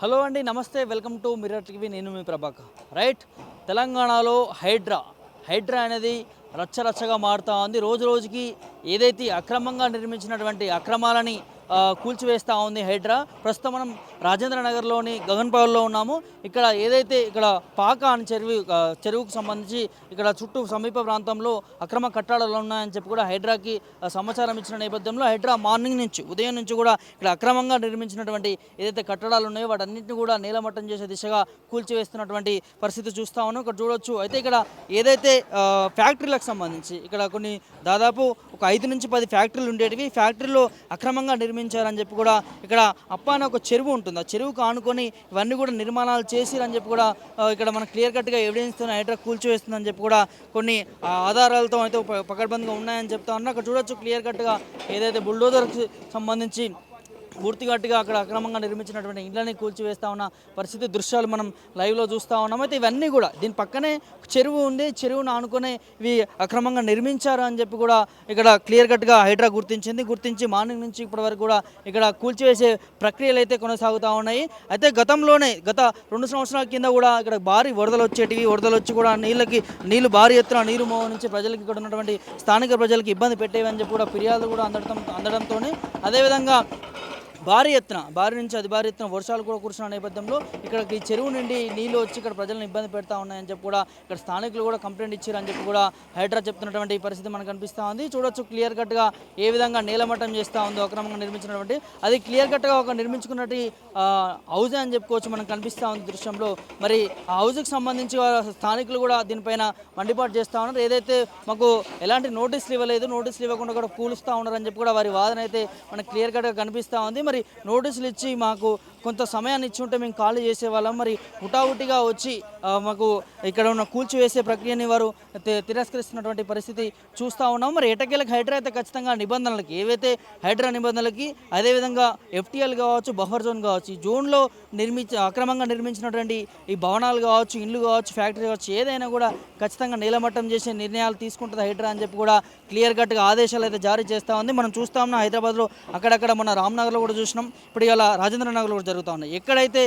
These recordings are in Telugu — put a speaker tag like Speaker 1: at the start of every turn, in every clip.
Speaker 1: హలో అండి, నమస్తే. Welcome to mirror TV. నేను మీ ప్రభాకర్. రైట్, తెలంగాణలో హైడ్రా అనేది రచ్చరచ్చగా మారుతూ ఉంది. రోజు రోజుకి ఏదైతే అక్రమంగా నిర్మించినటువంటి అక్రమాలని కూల్చివేస్తూ ఉంది హైడ్రా. ప్రస్తుతం మనం రాజేంద్ర నగర్లోని గగన్పవన్లో ఉన్నాము. ఇక్కడ ఏదైతే ఇక్కడ పాక అని చెరువుకు సంబంధించి ఇక్కడ చుట్టూ సమీప ప్రాంతంలో అక్రమ కట్టడాలు ఉన్నాయని చెప్పి కూడా హైడ్రాకి సమాచారం ఇచ్చిన నేపథ్యంలో హైడ్రా మార్నింగ్ నుంచి ఉదయం నుంచి కూడా ఇక్కడ అక్రమంగా నిర్మించినటువంటి ఏదైతే కట్టడాలు ఉన్నాయో వాటన్నింటినీ కూడా నేలమట్టం చేసే దిశగా కూల్చివేస్తున్నటువంటి పరిస్థితి చూస్తూ ఉన్నాం. ఇక్కడ చూడొచ్చు. అయితే ఇక్కడ ఏదైతే ఫ్యాక్టరీలకు సంబంధించి ఇక్కడ కొన్ని దాదాపు ఒక 5 నుంచి 10 ఫ్యాక్టరీలు ఉండేటివి. ఫ్యాక్టరీలో అక్రమంగా నిర్మించారని చెప్పి కూడా ఇక్కడ అప్ప అనే ఒక చెరువు ఉంటుంది. ఆ చెరువుకు ఆనుకొని ఇవన్నీ కూడా నిర్మాణాలు చేసిరని చెప్పి కూడా ఇక్కడ మనకు క్లియర్ కట్గా ఎవిడెన్స్తో హైడ్రా కూల్చివేస్తుందని చెప్పి కూడా కొన్ని ఆధారాలతో అయితే పకడ్బందీగా ఉన్నాయని చెప్తా ఉన్నారు. అక్కడ చూడొచ్చు క్లియర్ కట్గా ఏదైతే బుల్డోజర్కి సంబంధించి పూర్తిగట్టిగా అక్కడ అక్రమంగా నిర్మించినటువంటి ఇళ్ళని కూల్చివేస్తూ ఉన్న పరిస్థితి దృశ్యాలు మనం లైవ్లో చూస్తూ ఉన్నాం. అయితే ఇవన్నీ కూడా దీని పక్కనే చెరువు ఉంది. చెరువును ఆనుకునే ఇవి అక్రమంగా నిర్మించారు అని చెప్పి కూడా ఇక్కడ క్లియర్ కట్గా హైడ్రా గుర్తించి మార్నింగ్ నుంచి ఇప్పటి వరకు కూడా ఇక్కడ కూల్చివేసే ప్రక్రియలు అయితే కొనసాగుతూ ఉన్నాయి. అయితే గత 2 సంవత్సరాల కింద కూడా ఇక్కడ భారీ వరదలు వచ్చి కూడా నీళ్లు భారీ ఎత్తున నీరు మోవ నుంచి ప్రజలకు ఇక్కడ ఉన్నటువంటి స్థానిక ప్రజలకు ఇబ్బంది పెట్టేవని చెప్పి కూడా ఫిర్యాదులు కూడా అందడంతో అదేవిధంగా భారీ నుంచి అతి భారీ ఎత్తున వర్షాలు కూడా కురిసిన నేపథ్యంలో ఇక్కడికి చెరువు నుండి నీళ్ళు వచ్చి ఇక్కడ ప్రజలను ఇబ్బంది పెడతా ఉన్నాయని చెప్పి కూడా ఇక్కడ స్థానికులు కూడా కంప్లైంట్ ఇచ్చారని చెప్పి కూడా హైడ్రా చెప్తున్నటువంటి పరిస్థితి మనకు కనిపిస్తూ ఉంది. చూడొచ్చు క్లియర్ కట్గా ఏ విధంగా నేలమట్టం చేస్తూ ఉందో అక్రమంగా నిర్మించినటువంటి అది క్లియర్ కట్గా ఒక నిర్మించుకున్నట్టు హౌజ్ అని చెప్పుకోవచ్చు మనకు కనిపిస్తూ ఉంది దృశ్యంలో. మరి ఆ హౌజ్కి సంబంధించి స్థానికులు కూడా దీనిపైన మండిపాటు చేస్తూ ఉన్నారు. ఏదైతే మాకు ఎలాంటి నోటీసులు ఇవ్వలేదు, నోటీసులు ఇవ్వకుండా కూడా కూలుస్తూ ఉన్నారని చెప్పి కూడా వారి వాదన అయితే మనకు క్లియర్ కట్గా కనిపిస్తూ ఉంది. మరి నోటీసులు ఇచ్చి మాకు కొంత సమయాన్ని ఇచ్చి ఉంటే మేము ఖాళీ చేసేవాళ్ళం. మరి హుటాహుటిగా వచ్చి మాకు ఇక్కడ ఉన్న కూల్చివేసే ప్రక్రియని వారు తిరస్కరిస్తున్నటువంటి పరిస్థితి చూస్తూ ఉన్నాం. మరి ఎటకేలకు హైడ్రా అయితే ఖచ్చితంగా నిబంధనలకి ఏవైతే హైడ్రా నిబంధనలకి అదేవిధంగా ఎఫ్టీఎల్ కావచ్చు, బఫర్ జోన్ కావచ్చు, ఈ జోన్లో అక్రమంగా నిర్మించినటువంటి ఈ భవనాలు కావచ్చు, ఇండ్లు కావచ్చు, ఫ్యాక్టరీ కావచ్చు, ఏదైనా కూడా ఖచ్చితంగా నేలమట్టం చేసే నిర్ణయాలు తీసుకుంటుంది హైడ్రా అని చెప్పి కూడా క్లియర్ కట్గా ఆదేశాలు అయితే జారీ చేస్తూ ఉంది. మనం చూస్తూ ఉన్నాం హైదరాబాద్లో అక్కడక్కడ మన రామ్నగర్లో కూడా చూసినాం. ఇప్పుడు ఇలా రాజేంద్ర నగర్లో కూడా జరుగుతూ ఉన్నాయి. ఎక్కడైతే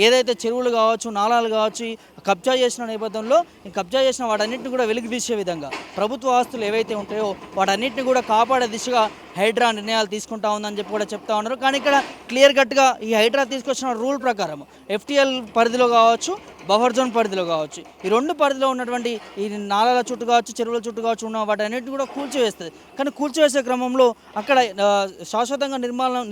Speaker 1: ఏదైతే చెరువులు కావచ్చు, నాలాలు కావచ్చు కబ్జా చేసిన నేపథ్యంలో కబ్జా చేసిన వాటన్నింటిని కూడా వెలికి తీసే విధంగా ప్రభుత్వ ఆస్తులు ఏవైతే ఉంటాయో వాటన్నింటిని కూడా కాపాడే దిశగా హైడ్రా నిర్ణయాలు తీసుకుంటా ఉందని చెప్పి కూడా చెప్తా ఉన్నారు. కానీ ఇక్కడ క్లియర్ కట్గా ఈ హైడ్రా తీసుకొచ్చిన రూల్ ప్రకారం ఎఫ్టీఎల్ పరిధిలో కావచ్చు, బఫర్ జోన్ పరిధిలో కావచ్చు, ఈ 2 పరిధిలో ఉన్నటువంటి ఈ నాలాల చుట్టూ కావచ్చు, చెరువుల చుట్టూ కావచ్చు ఉన్న వాటన్నిటిని కూడా కూల్చివేస్తుంది. కానీ కూల్చివేసే క్రమంలో అక్కడ శాశ్వతంగా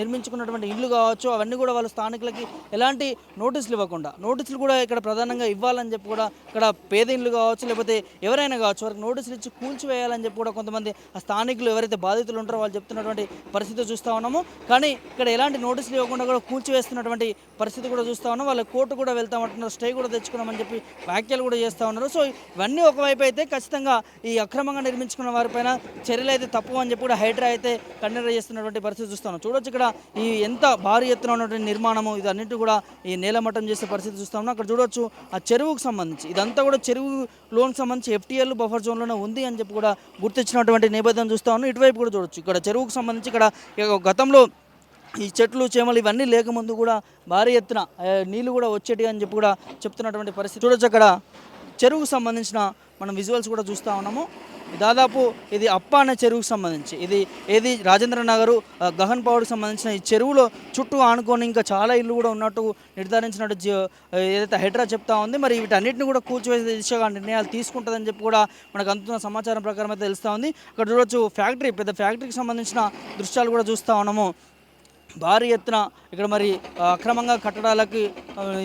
Speaker 1: నిర్మించుకున్నటువంటి ఇల్లు కావచ్చు అవన్నీ కూడా వాళ్ళ స్థానికులకి ఎలాంటి నోటీసులు ఇవ్వకుండా, నోటీసులు కూడా ఇక్కడ ప్రధానంగా ఇవ్వాలని చెప్పి కూడా ఇక్కడ పేద ఇల్లు కావచ్చు లేకపోతే ఎవరైనా కావచ్చు వారికి నోటీసులు ఇచ్చి కూల్చివేయాలని చెప్పి కూడా కొంతమంది ఆ స్థానికులు ఎవరైతే బాధితులు ఉంటారో వాళ్ళు చెప్తున్నటువంటి పరిస్థితి చూస్తూ ఉన్నాము. కానీ ఇక్కడ ఎలాంటి నోటీసులు ఇవ్వకుండా కూడా కూల్చివేస్తున్నటువంటి పరిస్థితి కూడా చూస్తూ ఉన్నాం. వాళ్ళ కోర్టు కూడా వెళ్తామంటున్నారు, స్టే కూడా తెచ్చుకున్నామని చెప్పి వ్యాఖ్యలు కూడా చేస్తూ ఉన్నారు. సో ఇవన్నీ ఒకవైపు అయితే ఖచ్చితంగా ఈ అక్రమంగా నిర్మించుకున్న వారిపైన చర్యలు అయితే తప్పు అని చెప్పి కూడా హైడ్రా అయితే కన్నెర చేస్తున్నటువంటి పరిస్థితి చూస్తాను. చూడొచ్చు ఇక్కడ ఈ ఎంత భారీ ఎత్తున ఉన్నటువంటి నిర్మాణము ఇదన్నిటి కూడా ఈ నేలమట్టం చేసే పరిస్థితి చూస్తా ఉన్నాం. అక్కడ చూడొచ్చు ఆ చెరువుకు సంబంధించి ఇదంతా కూడా చెరువు లోన్కి సంబంధించి ఎఫ్టీఎల్ బఫర్ జోన్లోనే ఉంది అని చెప్పి కూడా గుర్తించినటువంటి నేపథ్యం చూస్తా ఉన్నాం. ఇటువైపు కూడా చూడొచ్చు ఇక్కడ చెరువుకు సంబంధించి ఇక్కడ గతంలో ఈ చెట్లు చేమలు ఇవన్నీ లేకముందు కూడా భారీ ఎత్తున నీళ్ళు కూడా వచ్చేటి అని చెప్పి కూడా చెప్తున్నటువంటి పరిస్థితి చూడొచ్చు. అక్కడ చెరువుకు సంబంధించిన మనం విజువల్స్ కూడా చూస్తూ ఉన్నాము. దాదాపు ఇది అప్ప అనే చెరువుకు సంబంధించి ఏది రాజేంద్ర నగరు గహన్ పవర్కి సంబంధించిన ఈ చెరువులో చుట్టూ ఆనుకొని ఇంకా చాలా ఇల్లు కూడా ఉన్నట్టు నిర్ధారించినట్టు ఏదైతే హైడ్రా చెప్తా ఉంది. మరి వీటన్నిటిని కూడా కూల్చివేసే దిశగా నిర్ణయాలు తీసుకుంటుందని చెప్పి కూడా మనకు అందుతున్న సమాచారం ప్రకారం అయితే తెలుస్తూ ఉంది. అక్కడ చూడొచ్చు పెద్ద ఫ్యాక్టరీకి సంబంధించిన దృశ్యాలు కూడా చూస్తూ ఉన్నాము. భారీ ఎత్తున ఇక్కడ మరి అక్రమంగా కట్టడాలకి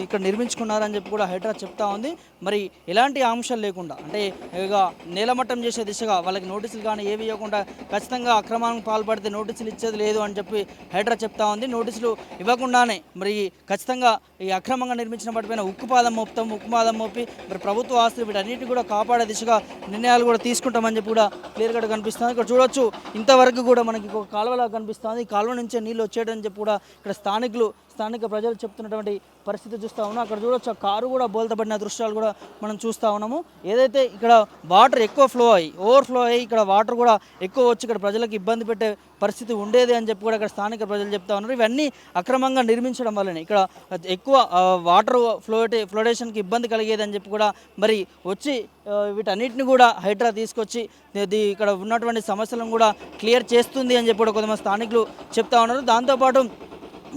Speaker 1: ఇక్కడ నిర్మించుకున్నారని చెప్పి కూడా హైడ్రా చెప్తా ఉంది. మరి ఎలాంటి ఆంక్షలు లేకుండా అంటే ఇక నేలమట్టం చేసే దిశగా వాళ్ళకి నోటీసులు కానీ ఏవి ఇవ్వకుండా ఖచ్చితంగా అక్రమానికి పాల్పడితే నోటీసులు ఇచ్చేది లేదు అని చెప్పి హైడ్రా చెప్తా ఉంది. నోటీసులు ఇవ్వకుండానే మరి ఖచ్చితంగా ఈ అక్రమంగా నిర్మించిన వాటిపైన ఉక్కుపాదం మోపి మరి ప్రభుత్వ ఆస్తులు వీటన్నిటిని కూడా కాపాడే దిశగా నిర్ణయాలు కూడా తీసుకుంటామని చెప్పి కూడా క్లియర్గా కనిపిస్తుంది. ఇక్కడ చూడొచ్చు ఇంతవరకు కూడా మనకి ఒక కాలువలా కనిపిస్తుంది. ఈ కాలువ నుంచే నీళ్ళు వచ్చేయడం చెప్పి కూడా ఇక్కడ స్థానికులు స్థానిక ప్రజలు చెప్తున్నటువంటి పరిస్థితి చూస్తూ ఉన్నాం. అక్కడ చూడొచ్చు, ఆ కారు కూడా బోల్తపడిన దృశ్యాలు కూడా మనం చూస్తూ ఉన్నాము. ఏదైతే ఇక్కడ వాటర్ ఎక్కువ ఓవర్ఫ్లో అయ్యి ఇక్కడ వాటర్ కూడా ఎక్కువ వచ్చి ఇక్కడ ప్రజలకు ఇబ్బంది పెట్టే పరిస్థితి ఉండేది అని చెప్పి కూడా ఇక్కడ స్థానిక ప్రజలు చెప్తా ఉన్నారు. ఇవన్నీ అక్రమంగా నిర్మించడం వల్లనే ఇక్కడ ఎక్కువ వాటర్ ఫ్లోటేషన్కి ఇబ్బంది కలిగేది అని చెప్పి కూడా మరి వచ్చి వీటన్నిటిని కూడా హైడ్రా తీసుకొచ్చి ఇక్కడ ఉన్నటువంటి సమస్యలను కూడా క్లియర్ చేస్తుంది అని చెప్పి కూడా కొంతమంది స్థానికులు చెప్తా ఉన్నారు. దాంతోపాటు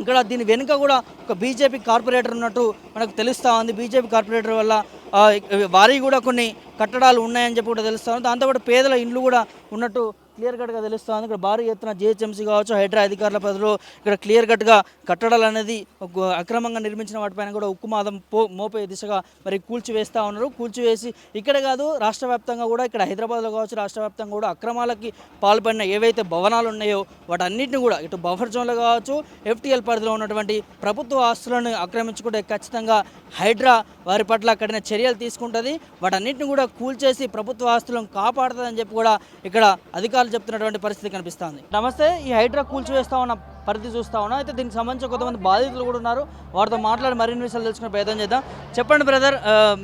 Speaker 1: ఇక్కడ దీని వెనుక కూడా ఒక బీజేపీ కార్పొరేటర్ ఉన్నట్టు మనకు తెలుస్తూ ఉంది. బీజేపీ కార్పొరేటర్ వల్ల వారి కూడా కొన్ని కట్టడాలు ఉన్నాయని చెప్పి కూడా తెలుస్తూ ఉంది. దాంతోపాటు పేదల ఇండ్లు కూడా ఉన్నట్టు క్లియర్ కట్గా తెలుస్తుంది. ఇక్కడ భారీ ఎత్తున జిహెచ్ఎంసీ కావచ్చు, హైడ్రా అధికారుల పరిధిలో ఇక్కడ క్లియర్ కట్గా కట్టడాలు అనేది అక్రమంగా నిర్మించిన వాటిపైన కూడా ఉక్కుమాదం మోపే దిశగా మరి కూల్చివేస్తూ ఉన్నారు. కూల్చివేసి ఇక్కడ కాదు, రాష్ట్ర వ్యాప్తంగా కూడా ఇక్కడ హైదరాబాద్లో కావచ్చు, రాష్ట్ర వ్యాప్తంగా కూడా అక్రమాలకి పాల్పడిన ఏవైతే భవనాలు ఉన్నాయో వాటన్నిటిని కూడా ఇటు బఫర్ జోన్లో కావచ్చు, ఎఫ్టీఎల్ పరిధిలో ఉన్నటువంటి ప్రభుత్వ ఆస్తులను ఆక్రమించుకుంటే ఖచ్చితంగా హైడ్రా వారి పట్ల కఠిన చర్యలు తీసుకుంటుంది. వాటన్నిటిని కూడా కూల్చేసి ప్రభుత్వ ఆస్తులను కాపాడుతుందని చెప్పి కూడా ఇక్కడ అధికారులు చెప్తున్నటువంటి పరిస్థితి కనిపిస్తుంది. నమస్తే, ఈ హైడ్రా కూల్చివేస్తా ఉన్న పరిధి చూస్తా ఉన్నాం. అయితే దీనికి సంబంధించి కొంతమంది బాధితులు కూడా ఉన్నారు. వారితో మాట్లాడి మరిన్ని విషయాలు తెలుసుకునే ప్రయత్నం చేద్దాం. చెప్పండి బ్రదర్,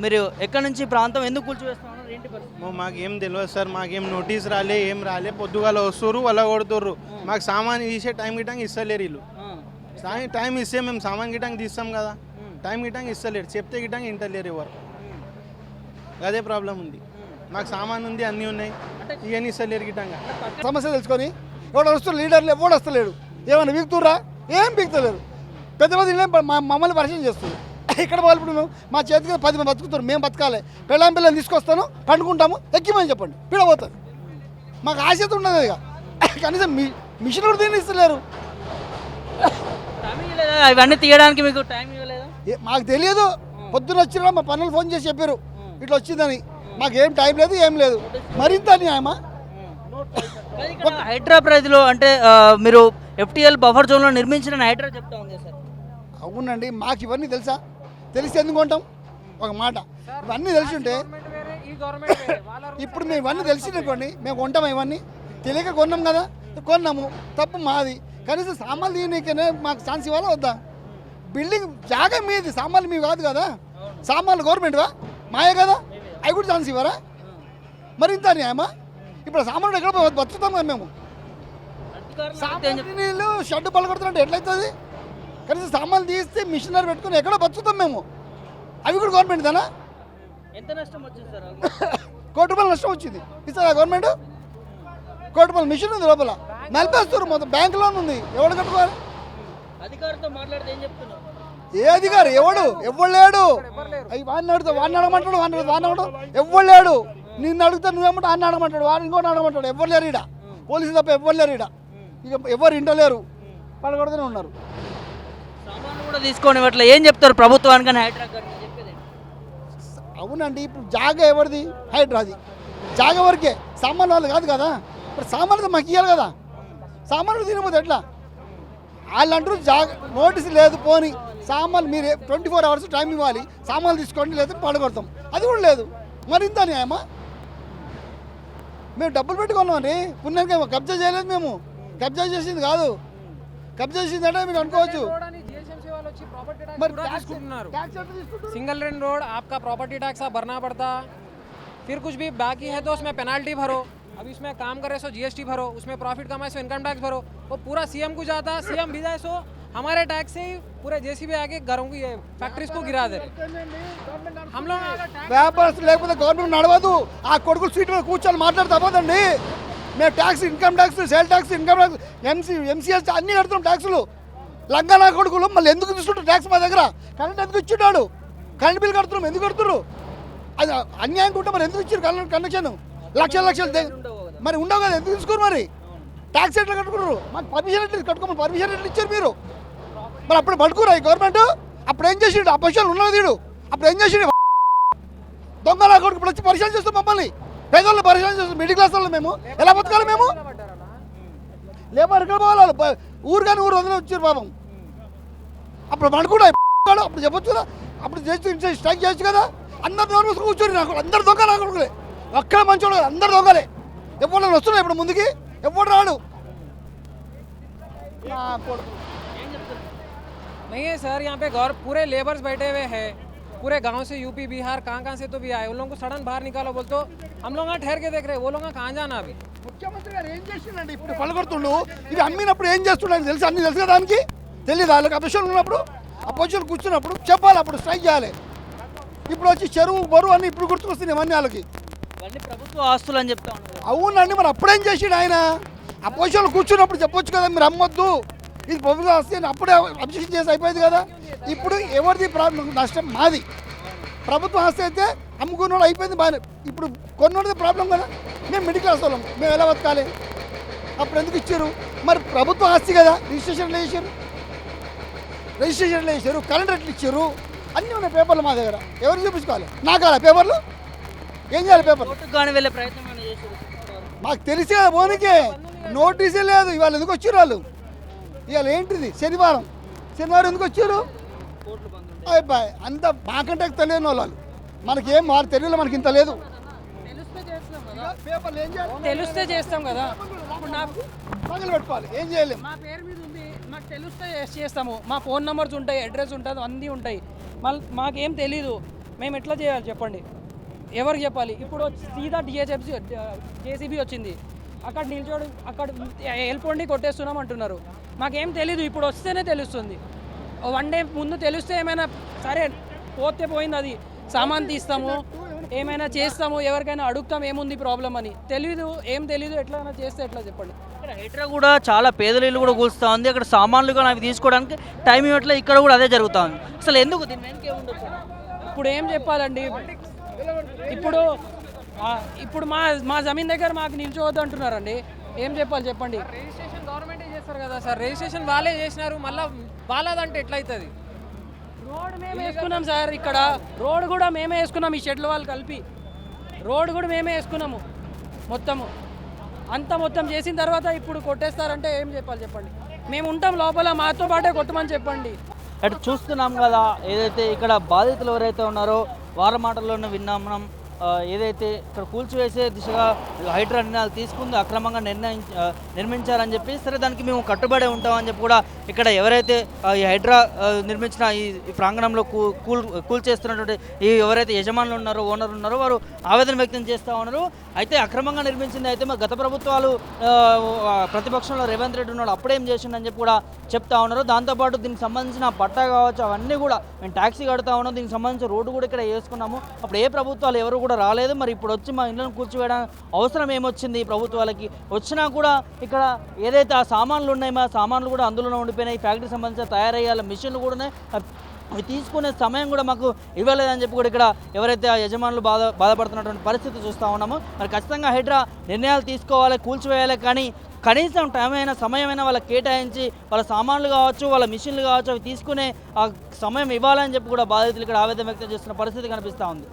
Speaker 1: మీరు ఎక్కడి నుంచి ప్రాంతం ఎందుకు కూల్చివేస్తా ఉన్నారు, ఏంటి పరిస్థితి?
Speaker 2: మాకేం తెలియదు సార్, మాకేం నోటీస్ రాలే, ఏం రాలే. పొద్దుగాల వస్తుర్రు, వాళ్ళ కొడుతుర్రు. మాకు సామాన్ తీసే టైం గిట్టంగా ఇస్తలేరు వీళ్ళు. టైం ఇస్తే మేము సామాన్ గిట్టంగా తీస్తాం కదా, టైం గిట్టంగా ఇస్తలేరు. చెప్తే గిట్టంగా ఇంటలేరు ఎవరు. అదే ప్రాబ్లం ఉంది. మాకు సామాన్ ఉంది, అన్నీ ఉన్నాయి, ఇవన్నీ ఇస్తలేరు గిట్టంగా.
Speaker 3: సమస్య తెలుసుకొని ఎవడు వస్తున్నారు, లీడర్లు ఎవడు వస్తలేడు. ఏమన్నా బిగుతుర్రా, ఏం బిగుతలేరు. పెద్ద పెద్ద మమ్మల్ని పరిచయం చేస్తుంది. ఇక్కడ వాళ్ళు మేము మా చేతికి 10 మంది బతుకుతారు, మేము బతకాలి. పిల్లని తీసుకొస్తాను, పండుకుంటాము, ఎక్కిమని చెప్పండి, పీడపోతారు. మాకు ఆశత ఉండదు. ఇక కనీసం మిషన్ కూడా దీన్ని ఇస్తలేరు.
Speaker 1: ఇవన్నీ తీయడానికి మీకు టైం ఇవ్వలేదు?
Speaker 3: మాకు తెలియదు. పొద్దున వచ్చినా మా పనులు ఫోన్ చేసి చెప్పారు ఇట్లా వచ్చిందని. మాకేం టైం లేదు, ఏం లేదు. మరింత న్యాయమా?
Speaker 1: హైడ్రా పరిధిలో అంటే మీరు ఎఫ్టీఎల్ బఫర్ జోన్లో నిర్మించిన హైడ్రా చెప్తా ఉంది సార్.
Speaker 3: అవునండి, మాకు ఇవన్నీ తెలుసా? తెలిసి ఎందుకు కొంటాం? ఒక మాట, ఇవన్నీ తెలిసి ఉంటే ఇప్పుడు మేము ఇవన్నీ తెలిసిననుకోండి మేము కొంటాం. ఇవన్నీ తెలియక కొన్నాం కదా, కొన్నాము, తప్పు మాది. కనీసం సామాన్లు తీయనీకనే మాకు ఛాన్స్ ఇవ్వాలా వద్దా? బిల్డింగ్ జాగా మీది, సామాన్లు మీవి కాదు కదా. సామాన్లు గవర్నమెంట్వా, మాయే కదా, అవి కూడా ఛాన్స్ ఇవ్వరా? మరి ఇంత న్యాయమా? ఇప్పుడు సామాన్లు ఎక్కడ బతుకుతాం కదా మేము. సామాన్లు షెడ్ పలకొడుతున్నట్టు ఎట్లయితుంది? కనీసం సామాన్లు తీస్తే మిషనరీ పెట్టుకుని ఎక్కడో బతుకుతాం మేము. అవి కూడా గవర్నమెంట్ దానా?
Speaker 1: ఎంత నష్టం వచ్చింది సార్?
Speaker 3: 1 కోటి రూపాయలు నష్టం వచ్చింది. ఇస్తారా గవర్నమెంట్? 1 కోటి రూపాయలు మిషన్ ఉంది లోపల, నలిపేస్తారు. మొత్తం బ్యాంక్ లోన్ ఉంది, ఎవడు కట్టుకోవాలి?
Speaker 1: అధికారితో మాట్లాడితే ఏం చెప్తున్నారు?
Speaker 3: ఏ అధికారి? ఎవడు లేడు. అవి వాడిని అడుగుతా, వాడిని అడగమంటాడు, వాడిని అడగడం ఎవడు లేడు. నిన్ను అడుగుతా, నువ్వేమంటే వాడిని అడగమంటాడు, వాడిని ఇంకోటి అడగమంటాడు. ఎవరు లేరు ఈడ, పోలీసు తప్ప ఎవరు లేరు ఈడ. ఇక ఎవరు ఇంట్లో లేరు, వాళ్ళు కొడుతూనే ఉన్నారు.
Speaker 1: సామాన్లు కూడా తీసుకొని ఇట్లా ఏం చెప్తారు ప్రభుత్వానికి? హైడ్రా చెప్పేది
Speaker 3: అవునండి. ఇప్పుడు జాగా ఎవరిది? హైడ్రాది. జాగా వరకే, సామాన్లు వాళ్ళు కాదు కదా. ఇప్పుడు సామాన్లు మాకు ఇవ్వాలి కదా. సామాన్లు తినబోదు ఎట్లా? వాళ్ళు అంటారు జాగా నోటీసు లేదు, పోని సామాన్లు మీరు 24 అవర్స్ టైం ఇవ్వాలి, సామాన్లు తీసుకోండి, లేదా పడగొడతాం. అది కూడా లేదు. మరి ఇంత న్యాయమా? మేము డబ్బులు పెట్టుకున్నామని పుణ్యానికి కబ్జా చేయలేదు. మేము కబ్జా చేసింది కాదు. కబ్జా చేసిందంటే మీరు అనుకోవచ్చు.
Speaker 4: सिंगल लेन रोड आपका प्रॉपर्टी टैक्स आप भरना पड़ता, फिर कुछ भी बाकी है तो उसमें पेनाल्टी भरो। अभी उसमें काम करे सो जीएसटी भरो, उसमें प्रॉफिट कमाए सो इनकम टैक्स भरो। वो पूरा सीएम को जाता, सीएम भी जाए सो हमारे टैक्स से पूरे जेसीबी आके घरों की फैक्ट्रीज को गिरा दे। हम लोग
Speaker 3: వ్యాపారస్తులు లేకపోతే గవర్నమెంట్ నడవదు. ఆ కొడుకులు సీట్ మీద కూర్చొని మాట్లాడితే అవ్వదండి. మేము tax, income tax, sale tax, income tax, MCS అన్నీ కడుతున్నాం ట్యాక్సులు. లంగానా కొడుకులు మళ్ళీ ఎందుకు తీసుకుంటారు ట్యాక్స్ మా దగ్గర? కరెంట్ ఎందుకు ఇచ్చున్నాడు? కరెంట్ బిల్ కడుతున్నాం, ఎందుకు కడుతున్నారు? అది అన్యాయం ఉంటే మరి ఎందుకు ఇచ్చారు కనెక్షన్? లక్షలు మరి ఉండవు కదా, ఎందుకు తీసుకోరు? మరి ట్యాక్స్ ఎట్లా కట్టుకున్నారు? మాకు పర్మిషన్ ఎట్లా కట్టుకోమని పర్మిషన్ ఎట్లా ఇచ్చారు మీరు? మరి అప్పుడు పట్టుకురా ఈ గవర్నమెంట్. అప్పుడు ఏం చేసిండు? అపోజిషన్ ఉన్నది వీడు. అప్పుడు ఏం చేసిండు? దొంగ కొడుకు ఇప్పుడు వచ్చి పరిశీలన చేస్తాం మమ్మల్ని. పేదోళ్ళు పరిశీలన చేస్తాం. మిడిల్ క్లాస్ వాళ్ళు మేము ఎలా బతకాలి? మేము లేబర్ ఎక్కడ పోవాలి? ఊరు కానీ ఊరు వదిలే వచ్చారు పాపం. అప్పుడు పడుకుండా అప్పుడు చెప్పొచ్చు కదా, అప్పుడు చేసి స్ట్రైక్ చేయొచ్చు కదా. అందరు నోరు కూర్చొని నాకు అందరు దొంగ నా కొడుకులే, ఒక్కడ మంచోడు అందరు దొంగలే. ఎప్పుడు వస్తున్నాయి ఇప్పుడు ముందుకి, ఎప్పుడు రాడు.
Speaker 4: नहीं है सर, यहाँ पे पूरे लेबर्स बैठे हुए हैं, पूरे गांव से यूपी बिहार कहाँ से तो भी आए, उन लोगों को सडन बाहर निकालो बोल तो हम लोग यहाँ ठहर के देख रहे हैं, वो लोग कहाँ जाना अभी।
Speaker 3: ముఖ్యమంత్రి గారు ఏం చేసిండండి? ఇప్పుడు పలకొడుతుండు, ఇవి అమ్మినప్పుడు ఏం చేస్తున్నాడు తెలుసు, అన్ని తెలుసు కదా దానికి. తెలియదు వాళ్ళకి అపోజిషన్ ఉన్నప్పుడు, అపోజిషన్ కూర్చున్నప్పుడు చెప్పాలి, అప్పుడు స్ట్రైక్ చేయాలి. ఇప్పుడు వచ్చి చెరువు బరువు అన్ని ఇప్పుడు గుర్తుకొస్తున్నాయి ఇవన్నీ వాళ్ళకి.
Speaker 1: ఇవన్నీ ప్రభుత్వ ఆస్తులు అని చెప్తా ఉన్నారు.
Speaker 3: అవునండి, మరి అప్పుడేం చేసిండు ఆయన? అపోజిషన్లో కూర్చున్నప్పుడు చెప్పొచ్చు కదా, మీరు అమ్మొద్దు ఇది ప్రభుత్వం వస్తే అప్పుడే అబ్జెక్షన్ చేసి అయిపోయింది కదా. ఇప్పుడు ఎవరిది ప్రాబ్లం? నష్టం మాది. ప్రభుత్వం ఆస్తి అయితే అమ్ముకున్నోడు అయిపోయింది బాగానే, ఇప్పుడు కొన్నోడిది ప్రాబ్లం కదా. మేము మిడిల్ క్లాస్ వాళ్ళం, మేము ఎలా బతకాలి? అప్పుడు ఎందుకు ఇచ్చారు? మరి ప్రభుత్వం ఆస్తి కదా, రిజిస్ట్రేషన్లు వేసారు, కరెంట్ రేట్లు ఇచ్చారు, అన్నీ ఉన్నాయి పేపర్లు మా దగ్గర. ఎవరు చూపించుకోవాలి? నాకు అలా పేపర్లు ఏం చేయాలి? పేపర్లు
Speaker 1: కోర్టుకు కానీ వెళ్ళే ప్రయత్నం ఏమైనా చేశారు?
Speaker 3: మాకు తెలిసే కదా పోనీకే, నోటీసే లేదు. ఇవాళ ఎందుకు వచ్చారు వాళ్ళు? ఇవాళ ఏంటిది? శనివారం ఎందుకు వచ్చారు?
Speaker 1: కోర్టులు బంద్ ఉంటాయి.
Speaker 3: అయిపోయి అంత మాకంటే తెలియని వాళ్ళు. మనకేం వారు తెలియదు, మనకి ఇంత లేదు. పేపర్లు ఏం చేయాలి?
Speaker 5: తెలిస్తే చేస్తాం కదా. ఇప్పుడు నాకు
Speaker 3: పగలు పెట్టుకోవాలి, ఏం చేయలేము.
Speaker 5: మా పేరు మీద ఉంది, మాకు తెలిస్తే చేస్తాము. మా ఫోన్ నెంబర్స్ ఉంటాయి, అడ్రస్ ఉంటుంది, అన్నీ ఉంటాయి. మళ్ళీ మాకేం తెలీదు, మేము ఎట్లా చేయాలి చెప్పండి? ఎవరికి చెప్పాలి? ఇప్పుడు సీదా జేసీబీ వచ్చింది, అక్కడ నిల్చోడు, అక్కడ వెళ్ళిపోండి కొట్టేస్తున్నాం అంటున్నారు. మాకేం తెలీదు, ఇప్పుడు వస్తేనే తెలుస్తుంది. 1 డే ముందు తెలిస్తే ఏమైనా సరే పోతే పోయింది, అది సామాన్ తీస్తాము, ఏమైనా చేస్తాము, ఎవరికైనా అడుగుతాం ఏముంది ప్రాబ్లం అని. తెలీదు, ఏం తెలీదు, ఎట్లా చేస్తే ఎట్లా చెప్పండి?
Speaker 1: ఇక్కడ హైడ్రా కూడా చాలా పేదల ఇల్లు కూడా కూల్స్తూ ఉంది. అక్కడ సామాన్లు కూడా అవి తీసుకోవడానికి టైం ఇవ్వట్లేదు. ఇక్కడ కూడా అదే జరుగుతూ ఉంది. అసలు ఎందుకు దీని వెనక ఏముండొచ్చు?
Speaker 5: ఇప్పుడు ఏం చెప్పాలండి? ఇప్పుడు ఇప్పుడు మా జమీన్ దగ్గర మాకు నిల్చోవద్దు అంటున్నారండి. ఏం చెప్పాలి చెప్పండి?
Speaker 4: రిజిస్ట్రేషన్ గవర్నమెంటే చేస్తారు కదా సార్, రిజిస్ట్రేషన్ వాళ్ళే చేసినారు, మళ్ళీ వాళ్ళదంటే ఎట్లయితుంది?
Speaker 5: రోడ్ మేమే వేసుకున్నాం సార్, ఇక్కడ రోడ్ కూడా మేమే వేసుకున్నాం, ఈ షెడ్ల వాళ్ళు కలిపి రోడ్ కూడా మేమే వేసుకున్నాము మొత్తము. అంతా మొత్తం చేసిన తర్వాత ఇప్పుడు కొట్టేస్తారంటే ఏం చెప్పాలి చెప్పండి? మేము ఉంటాం లోపల, మాతో పాటే కొట్టమని చెప్పండి.
Speaker 1: అటు చూస్తున్నాం కదా, ఏదైతే ఇక్కడ బాధితులు ఎవరైతే ఉన్నారో వారి మాటల్లోనే విన్నాం మనం. ఏదైతే ఇక్కడ కూల్చివేసే దిశగా హైడ్రా నిర్ణయాలు తీసుకుంది, అక్రమంగా నిర్మించారని చెప్పి, సరే దానికి మేము కట్టుబడి ఉంటామని చెప్పి కూడా ఇక్కడ ఎవరైతే ఈ హైడ్రా నిర్మించిన ఈ ప్రాంగణంలో కూల్చేస్తున్నటువంటి ఈ ఎవరైతే యజమానులు ఉన్నారో, ఓనర్ ఉన్నారో, వారు ఆవేదన వ్యక్తం చేస్తూ ఉన్నారు. అయితే అక్రమంగా నిర్మించింది అయితే మరి గత ప్రభుత్వాలు ప్రతిపక్షంలో రేవంత్ రెడ్డి ఉన్నాడు, అప్పుడేం చేసిండని చెప్పి కూడా చెప్తా ఉన్నారు. దాంతోపాటు దీనికి సంబంధించిన పట్టా కావచ్చు, అవన్నీ కూడా మేము ట్యాక్సీ కడతా ఉన్నాం, దీనికి సంబంధించిన రోడ్డు కూడా ఇక్కడ వేసుకున్నాము. అప్పుడు ఏ ప్రభుత్వాలు ఎవరు కూడా రాలేదు, మరి ఇప్పుడు వచ్చి మా ఇంట్లో కూర్చోవేయడానికి అవసరం ఏమొచ్చింది ఈ ప్రభుత్వాలకి? వచ్చినా కూడా ఇక్కడ ఏదైతే ఆ సామాన్లు ఉన్నాయి, మా సామాన్లు కూడా అందులోనే ఉండిపోయినాయి. ఫ్యాక్టరీకి సంబంధించిన తయారయ్యాల మిషన్లు కూడా అవి తీసుకునే సమయం కూడా మాకు ఇవ్వలేదని చెప్పి కూడా ఇక్కడ ఎవరైతే ఆ యజమానులు బాధపడుతున్నటువంటి పరిస్థితి చూస్తూ ఉన్నామో. మరి ఖచ్చితంగా హైడ్రా నిర్ణయాలు తీసుకోవాలి, కూల్చివేయాలి, కానీ కనీసం టైం అయినా సమయమైనా వాళ్ళకి కేటాయించి వాళ్ళ సామాన్లు కావచ్చు, వాళ్ళ మిషన్లు కావచ్చు, అవి తీసుకునే ఆ సమయం ఇవ్వాలని చెప్పి కూడా బాధితులు ఇక్కడ ఆవేదన వ్యక్తం చేస్తున్న పరిస్థితి కనిపిస్తూ ఉంది.